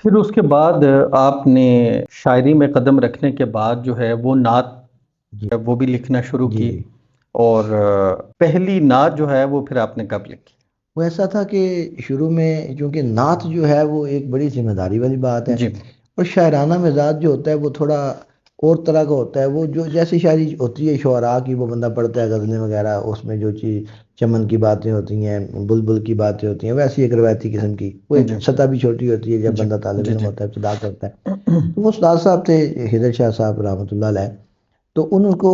پھر اس کے بعد آپ نے شاعری میں قدم رکھنے کے بعد جو ہے وہ نعت جی وہ بھی لکھنا شروع جی کی، جی اور پہلی نعت جو ہے وہ پھر آپ نے کب لکھی؟ وہ ایسا تھا کہ شروع میں چونکہ نعت جو ہے وہ ایک بڑی ذمہ داری والی بات ہے، جی اور شاعرانہ مزاج جو ہوتا ہے وہ تھوڑا اور طرح کا ہوتا ہے۔ وہ جو جیسی شاعری ہوتی ہے شعراء کی، وہ بندہ پڑھتا ہے غزلیں وغیرہ، اس میں جو چیز چمن کی باتیں ہوتی ہیں، بلبل کی باتیں ہوتی ہیں، ویسی ایک روایتی قسم کی، وہ ایک جی سطح بھی چھوٹی ہوتی ہے جب جی بندہ طالب جی علم جی ہوتا ہے، ابتدا کرتا ہے۔ تو وہ استاد صاحب تھے حیدر شاہ صاحب رحمۃ اللہ علیہ، تو ان کو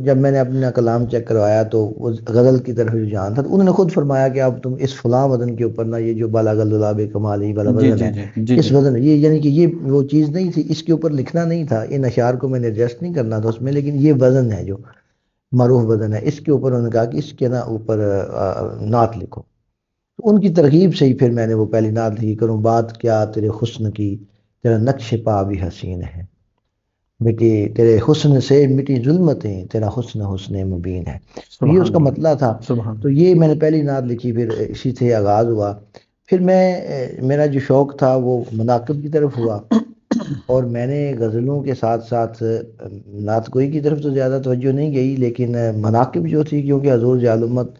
جب میں نے اپنا کلام چیک کروایا تو وہ غزل کی طرف رجحان تھا، تو انہوں نے خود فرمایا کہ اب تم اس فلاں وزن کے اوپر نا، یہ جو بالا گلاب کمالی والا جی وزن جی ہے، جی جی اس جی وزن یہ یعنی کہ یہ وہ چیز نہیں تھی، اس کے اوپر لکھنا نہیں تھا، ان اشعار کو میں نے ایڈجسٹ نہیں کرنا تھا اس میں، لیکن یہ وزن ہے جو معروف وزن ہے، اس کے اوپر انہوں نے کہا کہ اس کے نا اوپر نعت لکھو۔ تو ان کی ترغیب سے ہی پھر میں نے وہ پہلی نعت لکھی، کروں بات کیا تیرے حسن کی، تیرا نقش پا بھی حسین ہے، مٹی تیرے حسن سے مٹی ظلمتیں، تیرا حسن حسن مبین ہے۔ تو یہ اس سبحان کا اللہ، مسئلہ تھا۔ سبحان تو یہ میں نے پہلی نعت لکھی، پھر اسی سے آغاز ہوا۔ پھر میں میرا جو شوق تھا وہ مناقب کی طرف ہوا، اور میں نے غزلوں کے ساتھ ساتھ نعت گوئی کی طرف تو زیادہ توجہ نہیں گئی، لیکن مناقب جو تھی، کیونکہ حضور جعلمت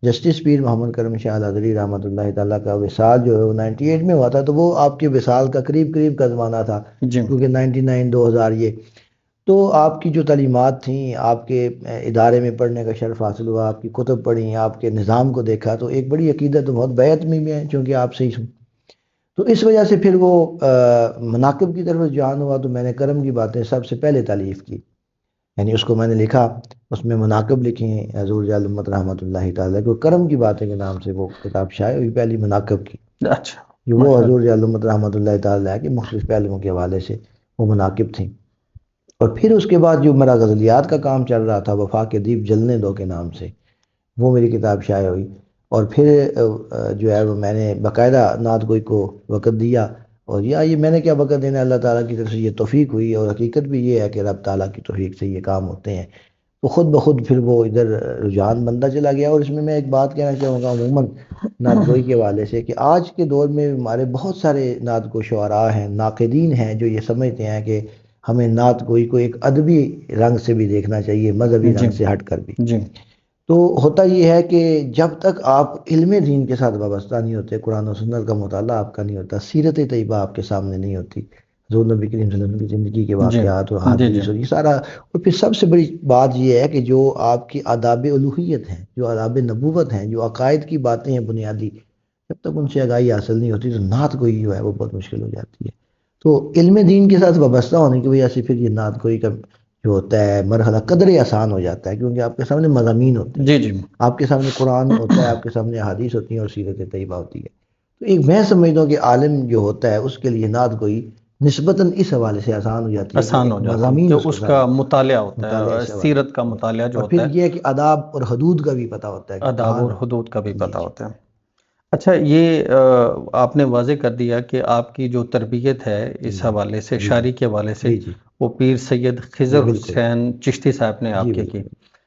جسٹس پیر محمد کرم شاہ الحضری رحمۃ اللہ تعالیٰ کا وصال جو ہے وہ 98 میں ہوا تھا، تو وہ آپ کے وصال کا قریب قریب کا زمانہ تھا، جی کیونکہ 99 2000 یہ تو آپ کی جو تعلیمات تھیں، آپ کے ادارے میں پڑھنے کا شرف حاصل ہوا، آپ کی کتب پڑھی، آپ کے نظام کو دیکھا، تو ایک بڑی عقیدت بہت بیعت میں ہے چونکہ آپ سے ہی سن، تو اس وجہ سے پھر وہ مناقب کی طرف رجحان ہوا۔ تو میں نے کرم کی باتیں سب سے پہلے تالیف کی، یعنی اس کو میں نے لکھا، اس میں مناقب لکھے ہیں حضور جل امت رحمۃ اللہ تعالیٰ کو، کرم کی باتیں کے نام سے وہ کتاب شائع ہوئی پہلی مناقب کی، اچھا، جو وہ ماشاء حضور اللہ، جل امت رحمۃ اللہ تعالیٰ کے مختلف پہلوؤں کے حوالے سے وہ مناقب تھیں۔ اور پھر اس کے بعد جو میرا غزلیات کا کام چل رہا تھا، وفا کے دیپ جلنے دو کے نام سے، وہ میری کتاب شائع ہوئی، اور پھر جو ہے وہ میں نے باقاعدہ نعت گوئی کو وقت دیا، اور یہ میں نے کیا وقت دینا، اللہ تعالیٰ کی طرف سے یہ توفیق ہوئی، اور حقیقت بھی یہ ہے کہ رب تعالیٰ کی توفیق سے یہ کام ہوتے ہیں، تو خود بخود پھر وہ ادھر رجحان بنتا چلا گیا۔ اور اس میں ایک بات کہنا چاہوں گا عموماً نعت گوئی کے حوالے سے، کہ آج کے دور میں ہمارے بہت سارے نعت گو شعراء ہیں، ناقدین ہیں، جو یہ سمجھتے ہیں کہ ہمیں نعت گوئی کو ایک ادبی رنگ سے بھی دیکھنا چاہیے، مذہبی جی رنگ سے ہٹ کر بھی۔ جی تو ہوتا یہ ہے کہ جب تک آپ علم دین کے ساتھ وابستہ نہیں ہوتے، قرآن و سنت کا مطالعہ آپ کا نہیں ہوتا، سیرت طیبہ آپ کے سامنے نہیں ہوتی، حضور نبی کریم صلی اللہ علیہ وسلم کی زندگی کے جی واقعات اور جی جی حدیث اور یہ سارا، اور پھر سب سے بڑی بات یہ ہے کہ جو آپ کی آداب الوہیت ہیں، جو آداب نبوت ہیں، جو عقائد کی باتیں ہیں بنیادی، جب تک ان سے آگاہی حاصل نہیں ہوتی تو نعت گوئی جو ہے وہ بہت مشکل ہو جاتی ہے۔ تو علم دین کے ساتھ وابستہ ہونے کی وجہ سے پھر یہ نعت گوئی کا جو ہوتا ہے مرحلہ قدر آسان ہو جاتا ہے، کیونکہ آپ کے سامنے مضامین ہوتے ہیں، جی جی آپ کے سامنے قرآن ہوتا ہے، آپ کے سامنے احادیث ہوتی ہیں اور سیرت طیبہ ہوتی ہے۔ تو ایک میں سمجھتا ہوں کہ عالم جو ہوتا ہے اس کے لیے نعت گوئی نسبتاً اس حوالے سے آسان ہو جاتی ہے کہ آسان ہو ایک جاتی ہے مضامین کہ اس کے اس سامنے، کا مطالعہ ہوتا مطالعہ ہے، اس حوالے سیرت کا سے، مطالعہ جو اور پھر ہوتا ہے، یہ ہے کہ آداب اور حدود کا بھی پتہ ہوتا ہے کہ آداب کہاں اور حدود کا بھی جی پتہ جی ہوتا ہے۔ اچھا، یہ آپ نے واضح کر دیا کہ آپ کی جو تربیت ہے جی اس جی حوالے سے، جی جی شاعری کے حوالے سے، جی جی وہ پیر سید جی خضر بالکل حسین چشتی صاحب نے جی آپ کے کی۔ بالکل